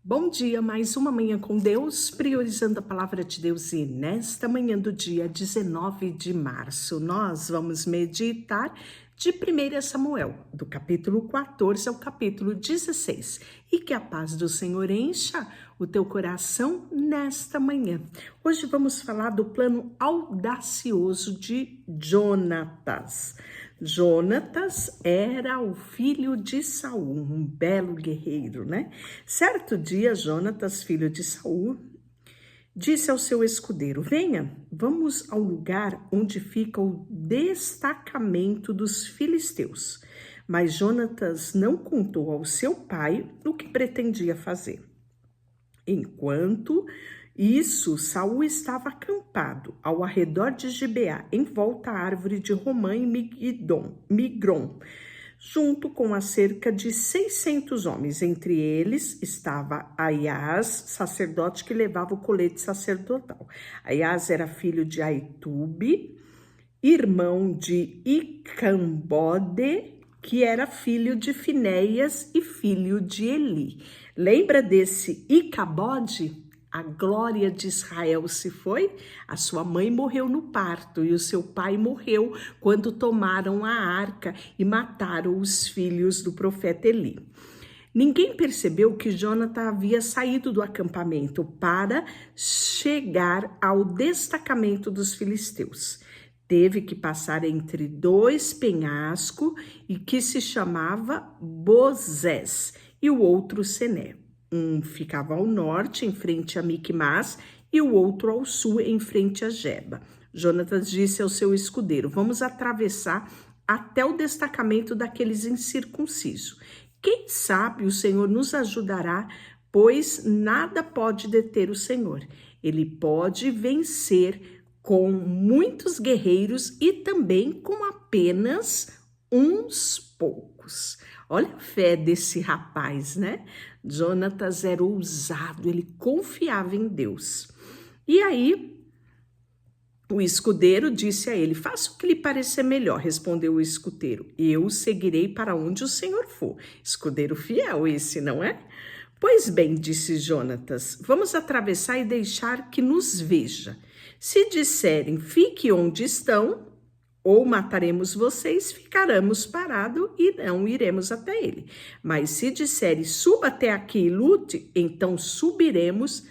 Bom dia, mais uma manhã com Deus, priorizando a palavra de Deus. E nesta manhã do dia 19 de março, nós vamos meditar de 1 Samuel, do capítulo 14 ao capítulo 16. E que a paz do Senhor encha o teu coração nesta manhã. Hoje vamos falar do plano audacioso de Jonatas. Jonatas era o filho de Saul, um belo guerreiro, né? Certo dia, Jonatas, filho de Saul, disse ao seu escudeiro: Venha, vamos ao lugar onde fica o destacamento dos filisteus. Mas Jonatas não contou ao seu pai o que pretendia fazer. Enquanto isso, Saul estava acampado ao arredor de Gibeá, em volta à árvore de Romã e Migron, junto com cerca de 600 homens. Entre eles estava Aias, sacerdote que levava o colete sacerdotal. Aias era filho de Aitube, irmão de Icambode, que era filho de Finéias e filho de Eli. Lembra desse Icabode? A glória de Israel se foi, a sua mãe morreu no parto e o seu pai morreu quando tomaram a arca e mataram os filhos do profeta Eli. Ninguém percebeu que Jonathan havia saído do acampamento para chegar ao destacamento dos filisteus. Teve que passar entre dois penhascos e que se chamava Bozés e o outro Sené. Um ficava ao norte, em frente a Micmas, e o outro ao sul, em frente a Geba. Jonatas disse ao seu escudeiro: Vamos atravessar até o destacamento daqueles incircuncisos. Quem sabe o Senhor nos ajudará, pois nada pode deter o Senhor. Ele pode vencer com muitos guerreiros e também com apenas uns poucos. Olha a fé desse rapaz, né? Jonatas era ousado, ele confiava em Deus. E aí, o escudeiro disse a ele: Faça o que lhe parecer melhor, respondeu o escudeiro. Eu seguirei para onde o Senhor for. Escudeiro fiel esse, não é? Pois bem, disse Jonatas, vamos atravessar e deixar que nos veja. Se disserem, fique onde estão, ou mataremos vocês, ficaremos parados e não iremos até ele. Mas se disserem, suba até aqui e lute, então subiremos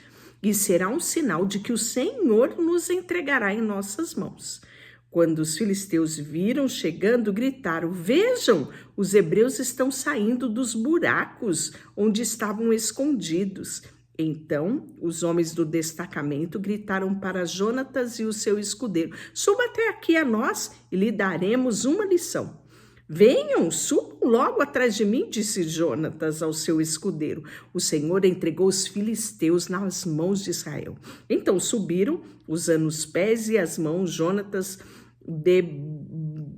e será um sinal de que o Senhor nos entregará em nossas mãos. Quando os filisteus viram chegando, gritaram: Vejam, os hebreus estão saindo dos buracos onde estavam escondidos. Então, os homens do destacamento gritaram para Jonatas e o seu escudeiro: Suba até aqui a nós e lhe daremos uma lição. Venham, subam logo atrás de mim, disse Jonatas ao seu escudeiro. O Senhor entregou os filisteus nas mãos de Israel. Então subiram, usando os pés e as mãos. Jonatas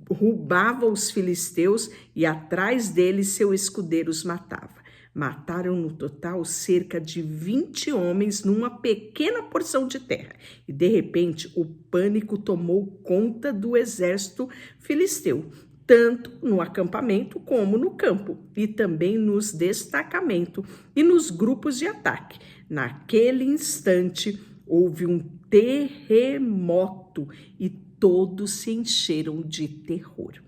derrubava os filisteus e atrás deles seu escudeiro os matava. Mataram no total cerca de 20 homens numa pequena porção de terra. E de repente o pânico tomou conta do exército filisteu, tanto no acampamento como no campo, e também nos destacamentos e nos grupos de ataque. Naquele instante houve um terremoto e todos se encheram de terror.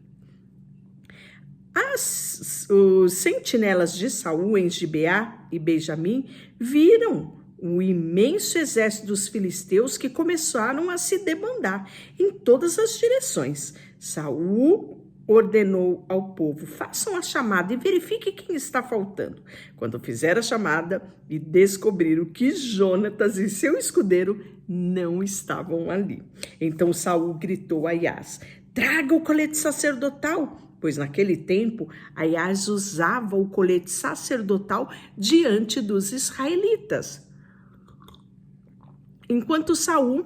Os sentinelas de Saul em Gibeá e Benjamim viram o imenso exército dos filisteus que começaram a se debandar em todas as direções. Saul ordenou ao povo: façam a chamada e verifiquem quem está faltando. Quando fizeram a chamada e descobriram que Jonatas e seu escudeiro não estavam ali. Então Saul gritou a Aias: Traga o colete sacerdotal, pois naquele tempo Aias usava o colete sacerdotal diante dos israelitas. Enquanto Saul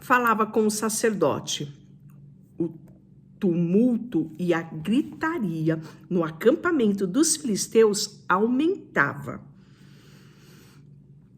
falava com o sacerdote, o tumulto e a gritaria no acampamento dos filisteus aumentava.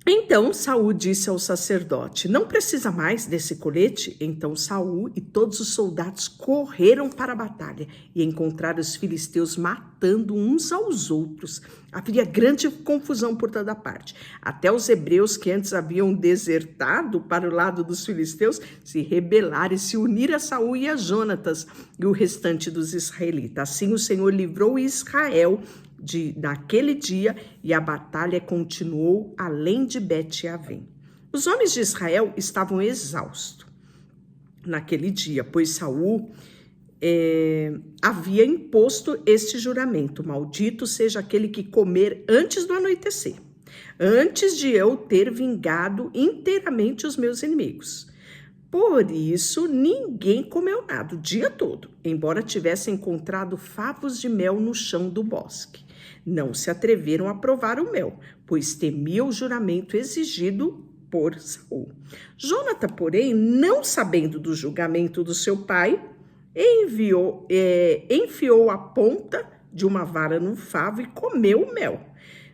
Então Saul disse ao sacerdote: não precisa mais desse colete? Então Saul e todos os soldados correram para a batalha e encontraram os filisteus matando uns aos outros. Havia grande confusão por toda parte. Até os hebreus, que antes haviam desertado para o lado dos filisteus, se rebelaram e se uniram a Saul e a Jonatas e o restante dos israelitas. Assim o Senhor livrou Israel naquele dia, e a batalha continuou além de Bet-Avém. Os homens de Israel estavam exaustos naquele dia, pois Saul havia imposto este juramento: maldito seja aquele que comer antes do anoitecer, antes de eu ter vingado inteiramente os meus inimigos. Por isso, ninguém comeu nada o dia todo, embora tivessem encontrado favos de mel no chão do bosque. Não se atreveram a provar o mel, pois temiam o juramento exigido por Saul. Jonatã, porém, não sabendo do julgamento do seu pai, enfiou a ponta de uma vara no favo e comeu o mel.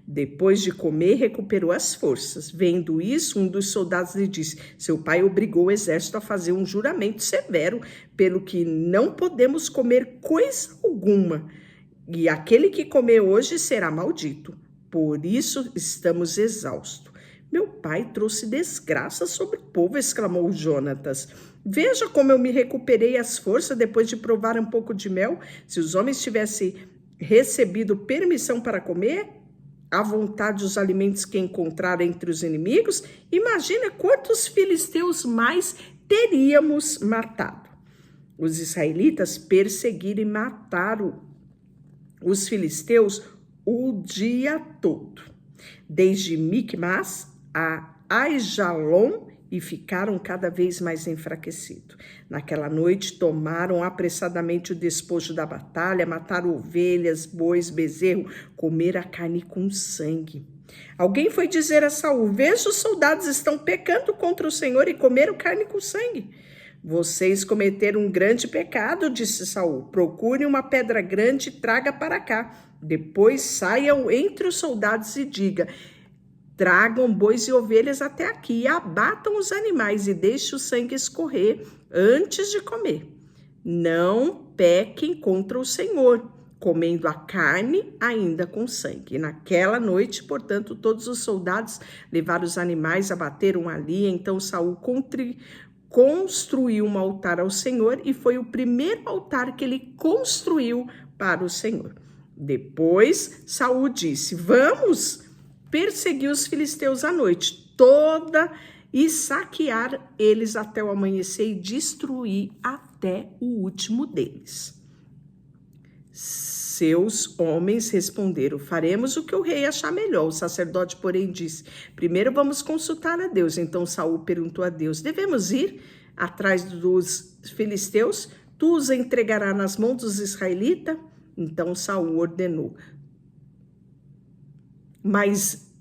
Depois de comer, recuperou as forças. Vendo isso, um dos soldados lhe disse: seu pai obrigou o exército a fazer um juramento severo, pelo que não podemos comer coisa alguma. E aquele que comer hoje será maldito. Por isso estamos exaustos. Meu pai trouxe desgraça sobre o povo, exclamou Jonatas. Veja como eu me recuperei as forças depois de provar um pouco de mel. Se os homens tivessem recebido permissão para comer à vontade os alimentos que encontraram entre os inimigos, imagina quantos filisteus mais teríamos matado. Os israelitas perseguiram e mataram os filisteus o dia todo, desde Micmas a Aijalon, e ficaram cada vez mais enfraquecidos. Naquela noite tomaram apressadamente o despojo da batalha, mataram ovelhas, bois, bezerro, comeram a carne com sangue. Alguém foi dizer a Saul: veja, os soldados estão pecando contra o Senhor e comeram carne com sangue. Vocês cometeram um grande pecado, disse Saul. Procurem uma pedra grande e traga para cá. Depois saiam entre os soldados e diga: tragam bois e ovelhas até aqui, e abatam os animais e deixem o sangue escorrer antes de comer. Não pequem contra o Senhor, comendo a carne ainda com sangue. E naquela noite, portanto, todos os soldados levaram os animais, abateram ali. Então Saul construiu um altar ao Senhor, e foi o primeiro altar que ele construiu para o Senhor. Depois Saul disse: vamos perseguir os filisteus à noite toda e saquear eles até o amanhecer e destruir até o último deles. Seus homens responderam: faremos o que o rei achar melhor. O sacerdote, porém, disse: primeiro vamos consultar a Deus. Então Saul perguntou a Deus: devemos ir atrás dos filisteus? Tu os entregarás nas mãos dos israelitas? Então Saul ordenou. Mas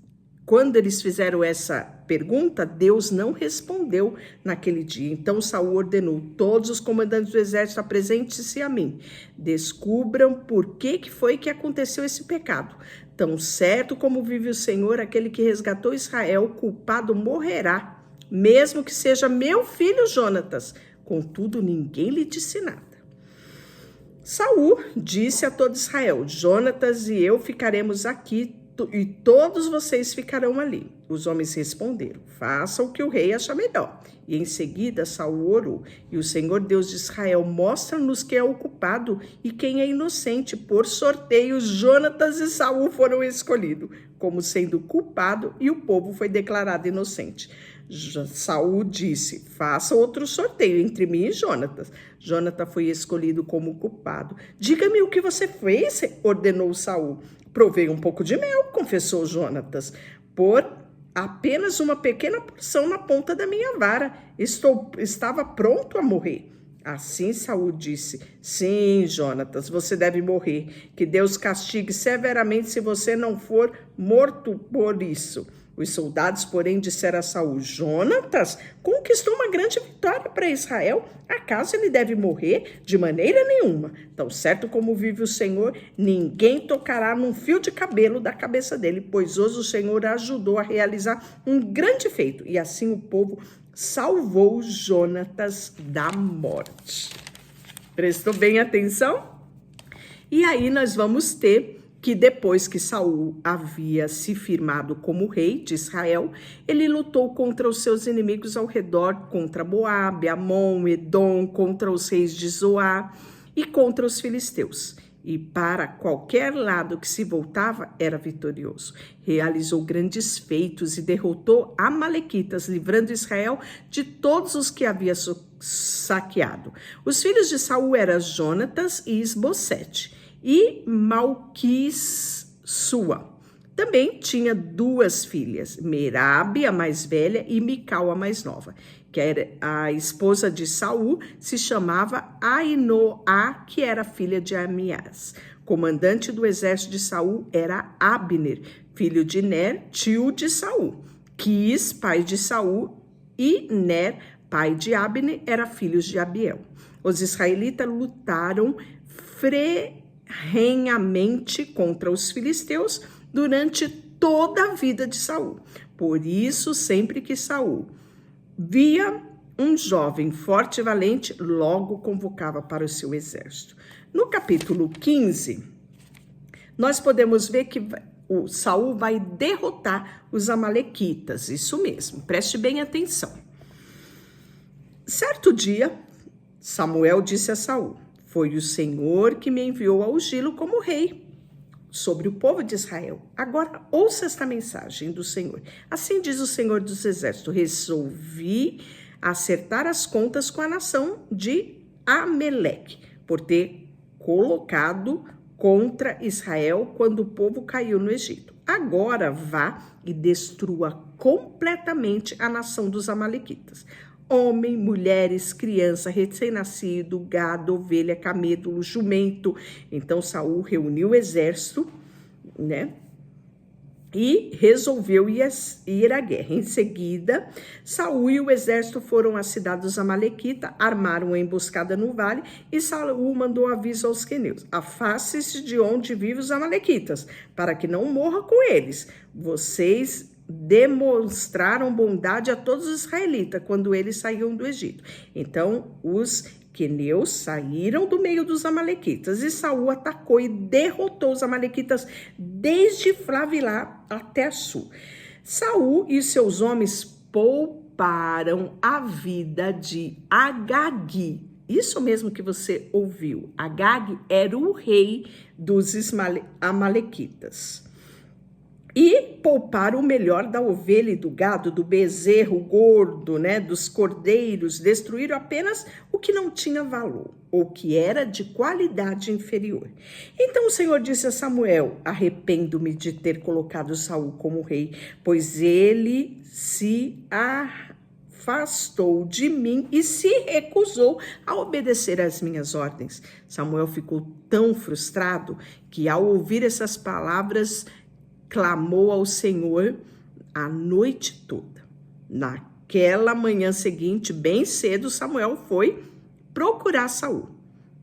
quando eles fizeram essa pergunta, Deus não respondeu naquele dia. Então Saul ordenou: todos os comandantes do exército apresentem-se a mim. Descubram por que foi que aconteceu esse pecado. Tão certo como vive o Senhor, aquele que resgatou Israel, o culpado morrerá, mesmo que seja meu filho Jonatas. Contudo, ninguém lhe disse nada. Saul disse a todo Israel: Jonatas e eu ficaremos aqui, e todos vocês ficarão ali. Os homens responderam: faça o que o rei acha melhor. E em seguida Saul orou: e o Senhor Deus de Israel, mostra-nos quem é o culpado e quem é inocente. Por sorteio, Jonatas e Saul foram escolhidos como sendo culpado, e o povo foi declarado inocente. Saul disse: faça outro sorteio entre mim e Jonatas. Jonatas foi escolhido como culpado. Diga-me o que você fez, ordenou Saul. Provei um pouco de mel, confessou Jonatas, por apenas uma pequena porção na ponta da minha vara. Estava pronto a morrer. Assim Saul disse: sim, Jonatas, você deve morrer. Que Deus castigue severamente se você não for morto por isso. Os soldados, porém, disseram a Saul: Jonatas conquistou uma grande vitória para Israel. Acaso ele deve morrer? De maneira nenhuma. Tão certo como vive o Senhor, ninguém tocará num fio de cabelo da cabeça dele, pois hoje o Senhor ajudou a realizar um grande feito. E assim o povo salvou Jonatas da morte. Prestou bem atenção? E aí nós vamos ter que depois que Saul havia se firmado como rei de Israel, ele lutou contra os seus inimigos ao redor, contra Moabe, Amon, Edom, contra os reis de Zoar e contra os filisteus. E para qualquer lado que se voltava, era vitorioso. Realizou grandes feitos e derrotou amalequitas, livrando Israel de todos os que havia saqueado. Os filhos de Saul eram Jonatas e Isbosete, e Malquissua. Também tinha duas filhas, Merabe, a mais velha, e Mical, a mais nova, que era a esposa de Saul, se chamava Ainoá, que era filha de Amiás. Comandante do exército de Saul era Abner, filho de Ner, tio de Saul. Quis, pai de Saul, e Ner, pai de Abner, era filhos de Abiel. Os israelitas lutaram ferrenhamente contra os filisteus durante toda a vida de Saul. Por isso, sempre que Saul via um jovem forte e valente, logo convocava para o seu exército. No capítulo 15, nós podemos ver que o Saul vai derrotar os amalequitas. Isso mesmo, preste bem atenção. Certo dia, Samuel disse a Saul: foi o Senhor que me enviou a ungí-lo como rei sobre o povo de Israel. Agora ouça esta mensagem do Senhor. Assim diz o Senhor dos Exércitos: resolvi acertar as contas com a nação de Ameleque, por ter colocado contra Israel quando o povo caiu no Egito. Agora vá e destrua completamente a nação dos amalequitas. Homem, mulheres, criança, recém-nascido, gado, ovelha, camelo, jumento. Então Saul reuniu o exército, né? E resolveu ir à guerra. Em seguida, Saul e o exército foram à cidade dos amalequitas, armaram uma emboscada no vale, e Saul mandou aviso aos queneus: afaste-se de onde vivem os amalequitas, para que não morra com eles. Vocês demonstraram bondade a todos os israelitas quando eles saíram do Egito. Então, os queneus saíram do meio dos amalequitas, e Saul atacou e derrotou os amalequitas desde Flavilá até Sul. Saul e seus homens pouparam a vida de Agag. Isso mesmo que você ouviu. Agag era o rei dos amalequitas. E pouparam o melhor da ovelha e do gado, do bezerro gordo, né, dos cordeiros. Destruíram apenas o que não tinha valor, ou que era de qualidade inferior. Então o Senhor disse a Samuel: arrependo-me de ter colocado Saul como rei, pois ele se afastou de mim e se recusou a obedecer às minhas ordens. Samuel ficou tão frustrado que, ao ouvir essas palavras, clamou ao Senhor a noite toda. Naquela manhã seguinte, bem cedo, Samuel foi procurar Saul.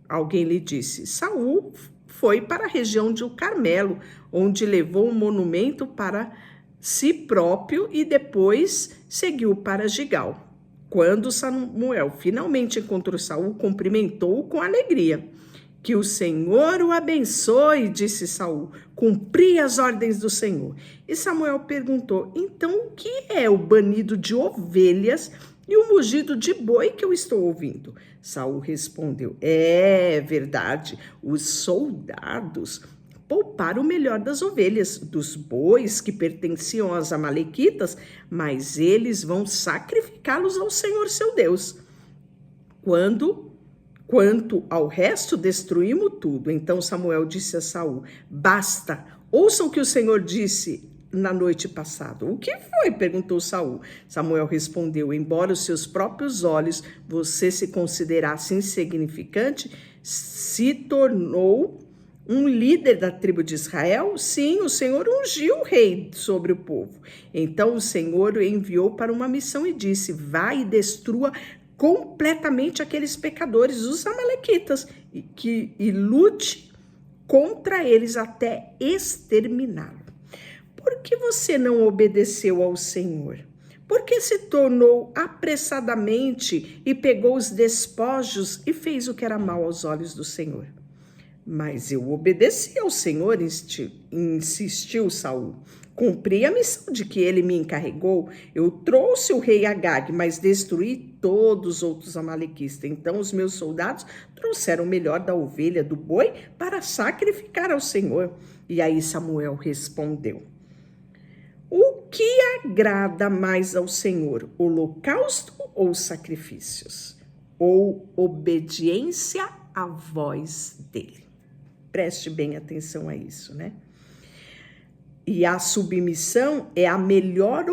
Alguém lhe disse: Saul foi para a região de Carmelo, onde levou um monumento para si próprio e depois seguiu para Gigal. Quando Samuel finalmente encontrou Saul, cumprimentou-o com alegria. Que o Senhor o abençoe, disse Saul. Cumpri as ordens do Senhor. E Samuel perguntou: então o que é o banido de ovelhas e o mugido de boi que eu estou ouvindo? Saul respondeu: é verdade, os soldados pouparam o melhor das ovelhas, dos bois que pertenciam aos amalequitas, mas eles vão sacrificá-los ao Senhor seu Deus. Quanto ao resto, destruímos tudo. Então Samuel disse a Saul: basta, ouça o que o Senhor disse na noite passada. O que foi? Perguntou Saul. Samuel respondeu: embora os seus próprios olhos você se considerasse insignificante, se tornou um líder da tribo de Israel? Sim, o Senhor ungiu o rei sobre o povo. Então o Senhor o enviou para uma missão e disse: vai e destrua completamente aqueles pecadores, os amalequitas, e lute contra eles até exterminá-lo. Por que você não obedeceu ao Senhor? Por que se tornou apressadamente e pegou os despojos e fez o que era mal aos olhos do Senhor? Mas eu obedeci ao Senhor, insistiu Saul. Cumpri a missão de que ele me encarregou. Eu trouxe o rei Agag, mas destruí todos os outros amalequistas. Então os meus soldados trouxeram o melhor da ovelha, do boi, para sacrificar ao Senhor. E aí Samuel respondeu: o que agrada mais ao Senhor, holocausto ou sacrifícios? Ou obediência à voz dele? Preste bem atenção a isso, né? E a submissão é a melhor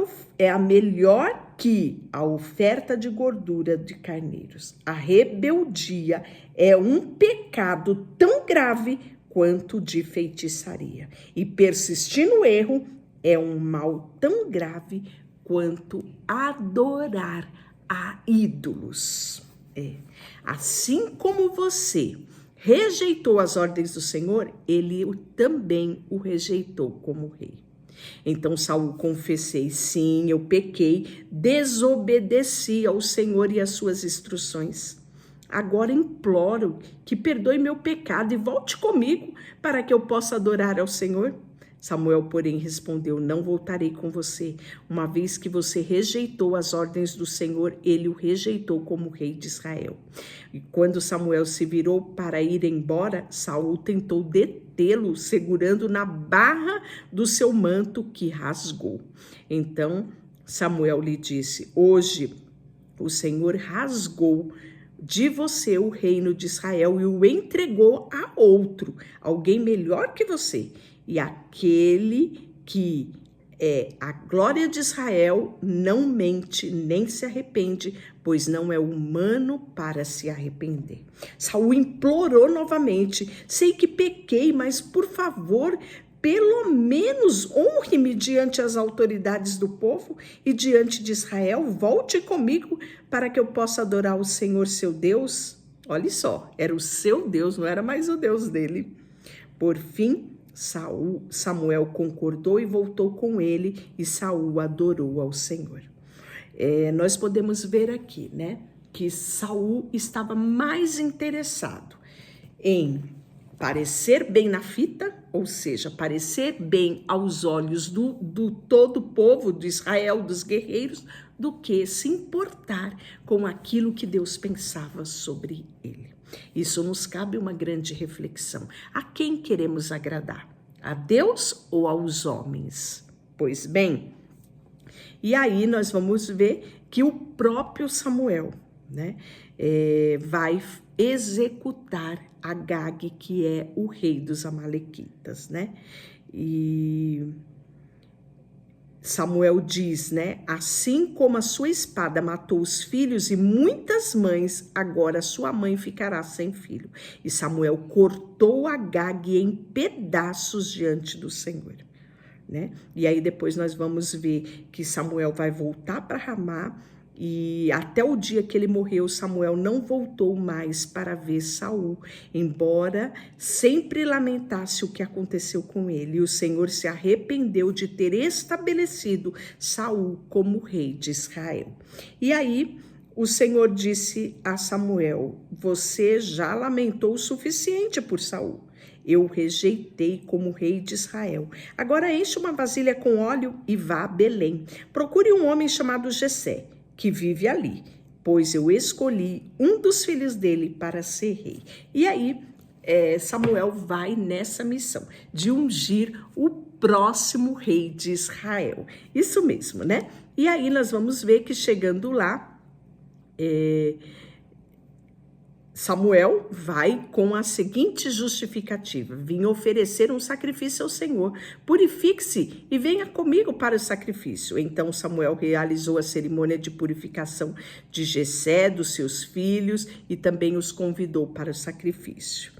que a oferta de gordura de carneiros. A rebeldia é um pecado tão grave quanto de feitiçaria. E persistir no erro é um mal tão grave quanto adorar a ídolos. Assim como você rejeitou as ordens do Senhor, ele também o rejeitou como rei. Então Saul confessei: sim, eu pequei, desobedeci ao Senhor e às suas instruções. Agora imploro que perdoe meu pecado e volte comigo para que eu possa adorar ao Senhor. Samuel, porém, respondeu: não voltarei com você. Uma vez que você rejeitou as ordens do Senhor, ele o rejeitou como rei de Israel. E quando Samuel se virou para ir embora, Saul tentou detê-lo, segurando na barra do seu manto, que rasgou. Então Samuel lhe disse: hoje o Senhor rasgou de você o reino de Israel e o entregou a outro, alguém melhor que você. E aquele que é a glória de Israel não mente nem se arrepende, pois não é humano para se arrepender. Saul implorou novamente: sei que pequei, mas por favor, pelo menos honre-me diante as autoridades do povo e diante de Israel. Volte comigo para que eu possa adorar o Senhor seu Deus. Olha só, era o seu Deus, não era mais o Deus dele. Por fim, Samuel concordou e voltou com ele, e Saul adorou ao Senhor. Nós podemos ver aqui, né, que Saul estava mais interessado em parecer bem na fita, ou seja, parecer bem aos olhos do todo o povo de Israel, dos guerreiros, do que se importar com aquilo que Deus pensava sobre ele. Isso nos cabe uma grande reflexão. A quem queremos agradar? A Deus ou aos homens? Pois bem, e aí nós vamos ver que o próprio Samuel, né, vai executar Agag, que é o rei dos amalequitas, né? E Samuel diz, né? Assim como a sua espada matou os filhos e muitas mães, agora sua mãe ficará sem filho. E Samuel cortou Agag em pedaços diante do Senhor, né? E aí depois nós vamos ver que Samuel vai voltar para Ramá, e até o dia que ele morreu, Samuel não voltou mais para ver Saul, embora sempre lamentasse o que aconteceu com ele. E o Senhor se arrependeu de ter estabelecido Saul como rei de Israel. E aí o Senhor disse a Samuel: você já lamentou o suficiente por Saul. Eu o rejeitei como rei de Israel. Agora enche uma vasilha com óleo e vá a Belém. Procure um homem chamado Jessé, que vive ali, pois eu escolhi um dos filhos dele para ser rei. E aí Samuel vai nessa missão de ungir o próximo rei de Israel. Isso mesmo, né? E aí nós vamos ver que chegando lá, Samuel vai com a seguinte justificativa: vim oferecer um sacrifício ao Senhor, purifique-se e venha comigo para o sacrifício. Então Samuel realizou a cerimônia de purificação de Jessé, dos seus filhos, e também os convidou para o sacrifício.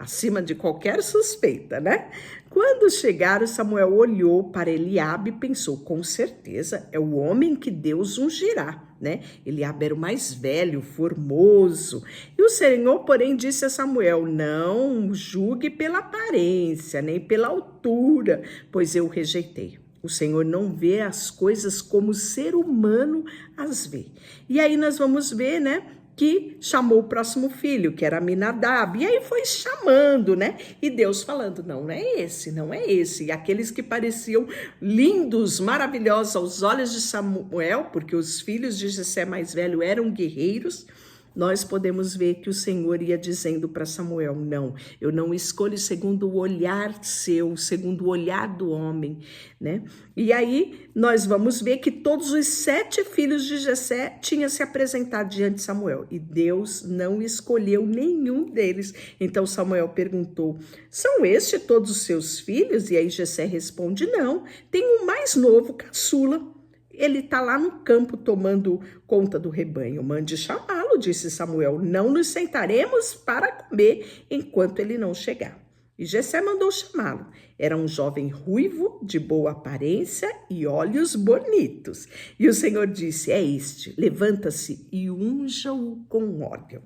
acima de qualquer suspeita, né? Quando chegaram, Samuel olhou para Eliabe e pensou, com certeza é o homem que Deus ungirá, né? Eliabe era o mais velho, formoso. E o Senhor, porém, disse a Samuel, não julgue pela aparência, nem pela altura, pois eu o rejeitei. O Senhor não vê as coisas como o ser humano as vê. E aí nós vamos ver, né, que chamou o próximo filho, que era Aminadab, e aí foi chamando, né, e Deus falando, não é esse, não é esse, e aqueles que pareciam lindos, maravilhosos aos olhos de Samuel, porque os filhos de Jessé mais velho eram guerreiros, nós podemos ver que o Senhor ia dizendo para Samuel, não, eu não escolho segundo o olhar seu, segundo o olhar do homem, né? E aí nós vamos ver que todos os 7 filhos de Jessé tinham se apresentado diante de Samuel e Deus não escolheu nenhum deles. Então Samuel perguntou, são estes todos os seus filhos? E aí Jessé responde, não, tem um mais novo, caçula. Ele está lá no campo tomando conta do rebanho. Mande chamá-lo, disse Samuel. Não nos sentaremos para comer enquanto ele não chegar. E Jessé mandou chamá-lo. Era um jovem ruivo, de boa aparência e olhos bonitos. E o Senhor disse, é este, levanta-se e unja-o com óleo.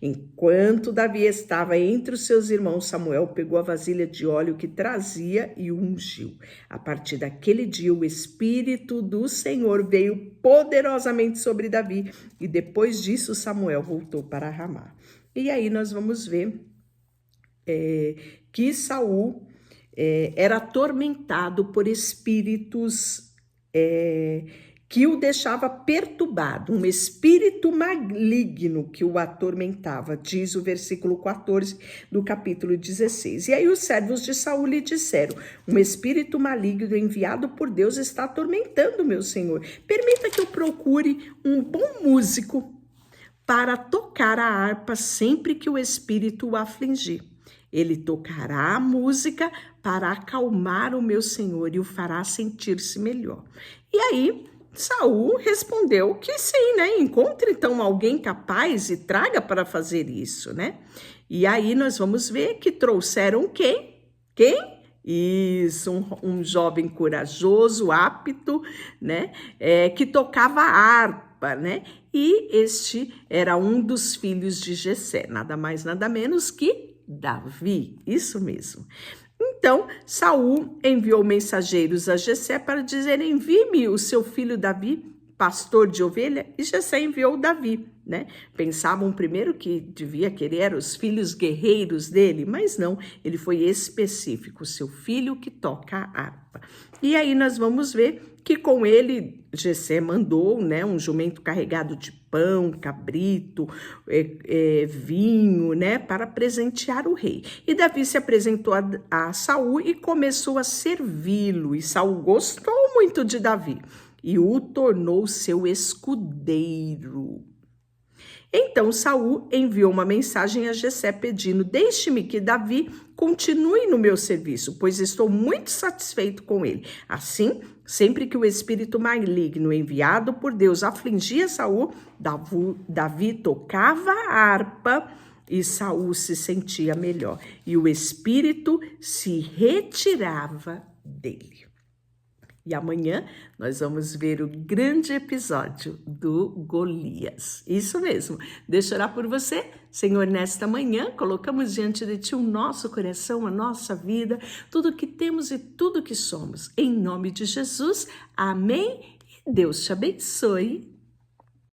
Enquanto Davi estava entre os seus irmãos, Samuel pegou a vasilha de óleo que trazia e ungiu. A partir daquele dia, o Espírito do Senhor veio poderosamente sobre Davi. E depois disso, Samuel voltou para Ramá. E aí nós vamos ver que Saul era atormentado por espíritos que o deixava perturbado, um espírito maligno que o atormentava, diz o versículo 14 do capítulo 16. E aí os servos de Saul lhe disseram, um espírito maligno enviado por Deus está atormentando meu senhor. Permita que eu procure um bom músico para tocar a harpa sempre que o espírito o afligir. Ele tocará a música para acalmar o meu senhor e o fará sentir-se melhor. E aí, Saul respondeu que sim, né? Encontre então alguém capaz e traga para fazer isso, né? E aí nós vamos ver que trouxeram quem? Quem? Isso, um jovem corajoso, apto, né? Que tocava harpa, né? E este era um dos filhos de Jessé, nada mais, nada menos que Davi, isso mesmo. Então, Saul enviou mensageiros a Jessé para dizer, envie-me o seu filho Davi, pastor de ovelha, e Jessé enviou Davi, né? Pensavam primeiro que devia querer os filhos guerreiros dele, mas não, ele foi específico, seu filho que toca a harpa. E aí nós vamos ver que com ele Jessé mandou, né, um jumento carregado de pão, cabrito, vinho, né, para presentear o rei. E Davi se apresentou a Saul e começou a servi-lo. E Saul gostou muito de Davi e o tornou seu escudeiro. Então Saul enviou uma mensagem a Jessé pedindo, deixe-me que Davi continue no meu serviço, pois estou muito satisfeito com ele. Assim, sempre que o espírito maligno enviado por Deus afligia Saul, Davi tocava a harpa e Saul se sentia melhor. E o espírito se retirava dele. E amanhã nós vamos ver o grande episódio do Golias. Isso mesmo. Deixa eu orar por você. Senhor, nesta manhã colocamos diante de Ti o nosso coração, a nossa vida, tudo que temos e tudo que somos. Em nome de Jesus, amém. E Deus te abençoe.